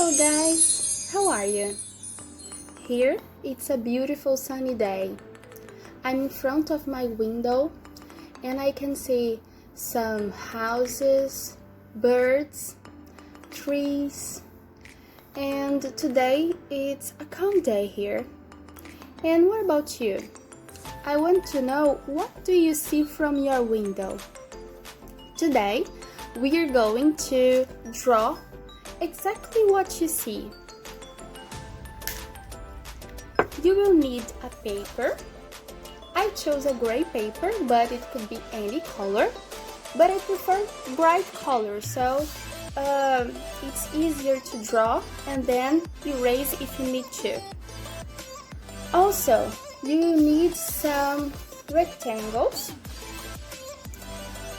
Hello guys, how are you? Here it's a beautiful sunny day. I'm in front of my window and I can see some houses, birds, trees, and today it's a calm day here. And what about you? I want to know, what do you see from your window? Today we are going to draw exactly what you see. You will need a paper. I chose a gray paper, but it could be any color, but I prefer bright colors, so it's easier to draw and then erase if you need to. Also, you need some rectangles.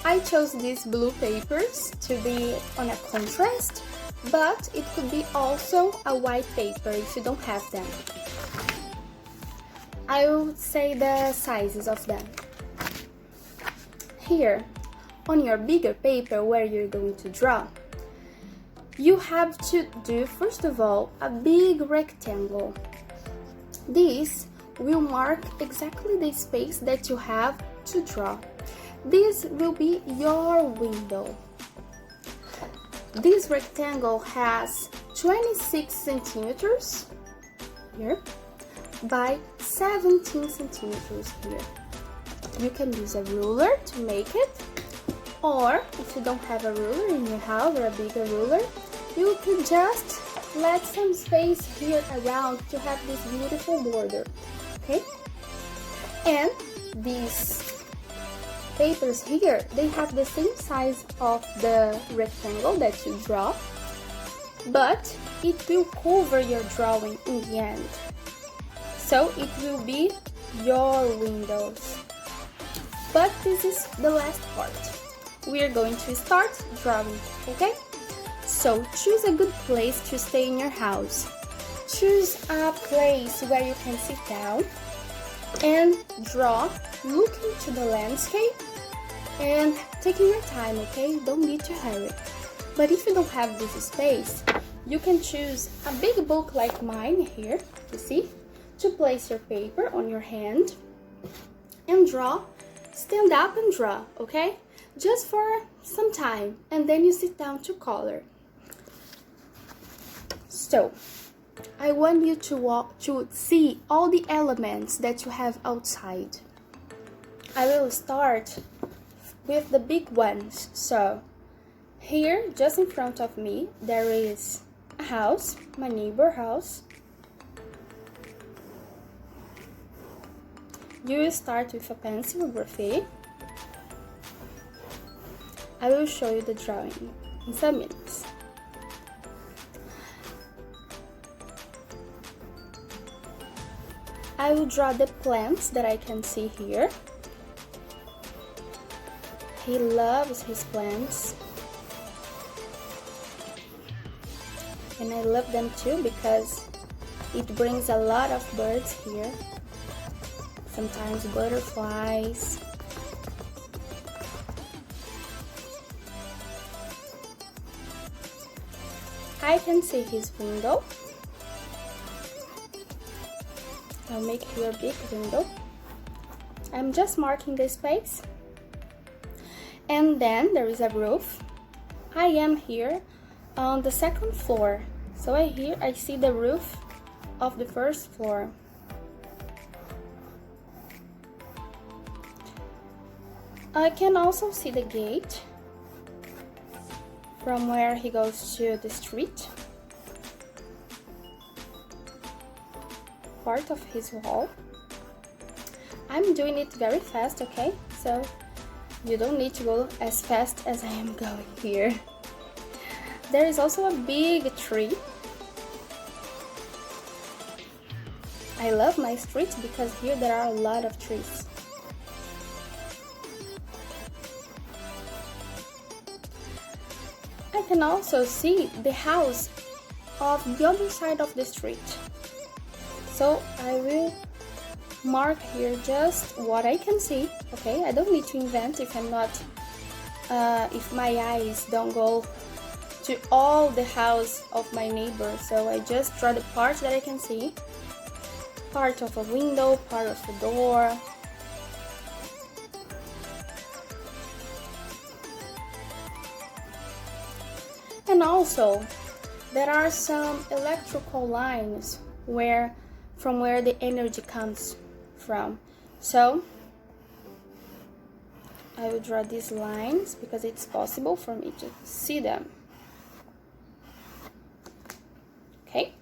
I chose these blue papers to be on a contrast, but it could be also a white paper if you don't have them. I will say the sizes of them. Here, on your bigger paper where you're going to draw, you have to do, first of all, a big rectangle. This will mark exactly the space that you have to draw. This will be your window. This rectangle has 26 centimeters here by 17 centimeters here. You can use a ruler to make it, or if you don't have a ruler in your house or a bigger ruler, you can just let some space here around to have this beautiful border, okay? And these papers here, they have the same size of the rectangle that you draw, but it will cover your drawing in the end. So it will be your windows. But this is the last part. We are going to start drawing, okay? So choose a good place to stay in your house. Choose a place where you can sit down and draw, looking to the landscape and taking your time, okay? Don't need to hurry. But if you don't have this space, you can choose a big book like mine here, you see, to place your paper on your hand and draw. Stand up and draw, okay? Just for some time, and then you sit down to color. So, I want you to see all the elements that you have outside. I will start with the big ones. So, here, just in front of me, there is a house, my neighbor house. You will start with a pencil graphite. I will show you the drawing in some minutes. I will draw the plants that I can see here. He loves his plants. And I love them too because it brings a lot of birds here. Sometimes butterflies. I can see his window. I'll make here a big window. I'm just marking the space. And then there is a roof. I am here on the second floor. So I see the roof of the first floor. I can also see the gate from where he goes to the street. Part of his wall. I'm doing it very fast, okay? So you don't need to go as fast as I am going here. There is also a big tree. I love my street because here there are a lot of trees. I can also see the house of the other side of the street. So I will mark here just what I can see, okay? I don't need to invent if I'm not, if my eyes don't go to all the house of my neighbor. So I just draw the part that I can see. Part of a window, part of a door. And also, there are some electrical lines from where the energy comes from. So I will draw these lines because it's possible for me to see them. Okay.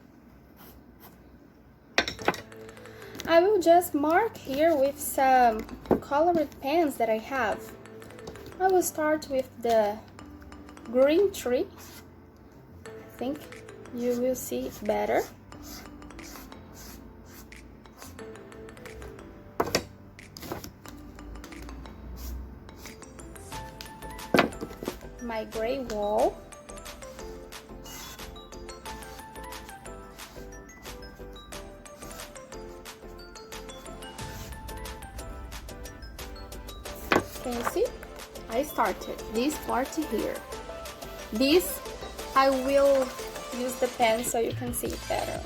I will just mark here with some colored pens that I have. I will start with the green tree. I think you will see it better. My gray wall. Can you see? I started this part here. This I will use the pen so you can see it better.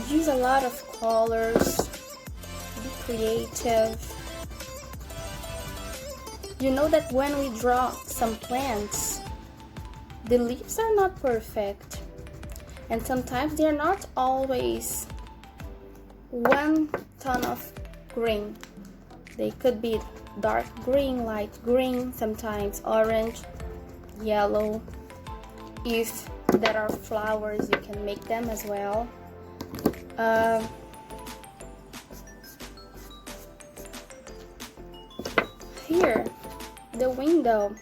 Use a lot of colors, be creative. You know that when we draw some plants, the leaves are not perfect, and sometimes they're not always one tone of green. They could be dark green, light green, sometimes orange, yellow. If there are flowers, you can make them as well. Here, the window,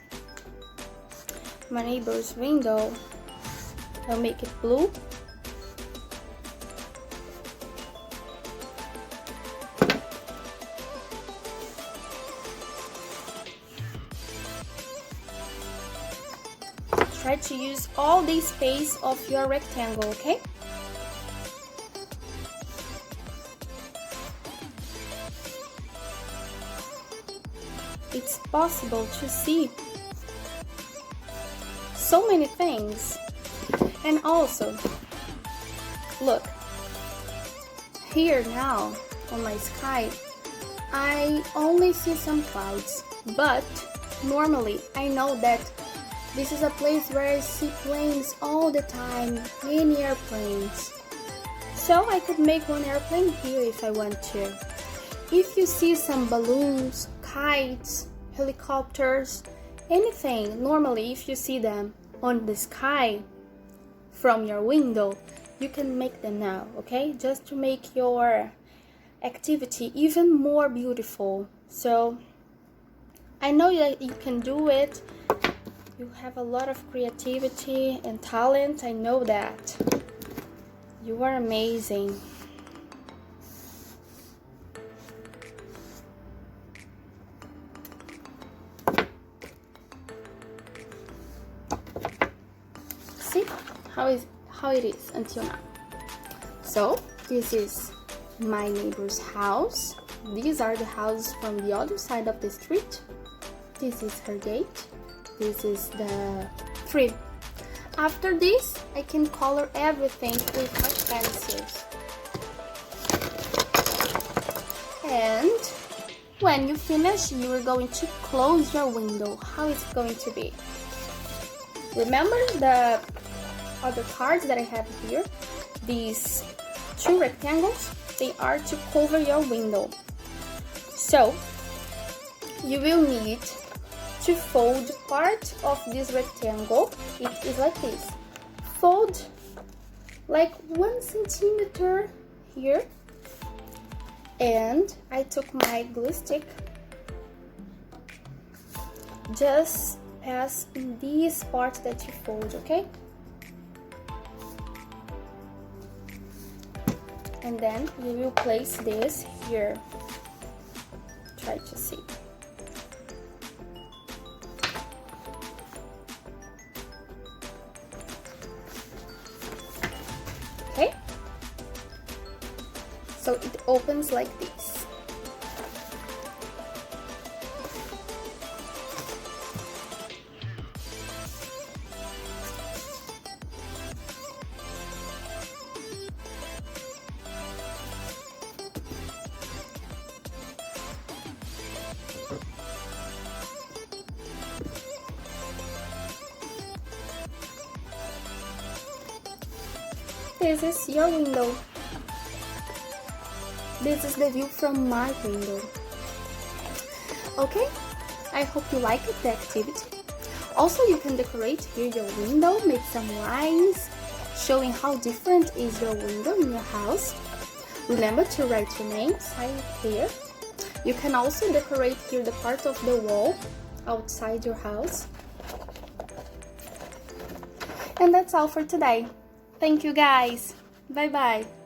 my neighbor's window, I'll make it blue. Try to use all the space of your rectangle, okay? It's possible to see so many things. And also, look, here now on my sky, I only see some clouds, but normally I know that this is a place where I see planes all the time, many airplanes. So I could make one airplane here if I want to. If you see some balloons, kites, helicopters, anything, normally if you see them on the sky from your window, you can make them now, okay? Just to make your activity even more beautiful. So I know that you can do it. You have a lot of creativity and talent. I know that. You are amazing. See how it is until now. So this is my neighbor's house. These are the houses from the other side of the street. This is her gate. This is the tree. After this, I can color everything with my pencils. And when you finish, you are going to close your window. How is it going to be? Remember the other cards that I have here? These two rectangles, they are to cover your window. So you will need to fold part of this rectangle. It is like this. Fold like 1 centimeter here, and I took my glue stick, just pass in this part that you fold, okay? And then you will place this here. Try to see. Okay? So it opens like this. This is your window. This is the view from my window. Okay, I hope you liked the activity. Also, you can decorate here your window, make some lines, showing how different is your window in your house. Remember to write your name sign here. You can also decorate here the part of the wall outside your house. And that's all for today. Thank you guys. Bye bye.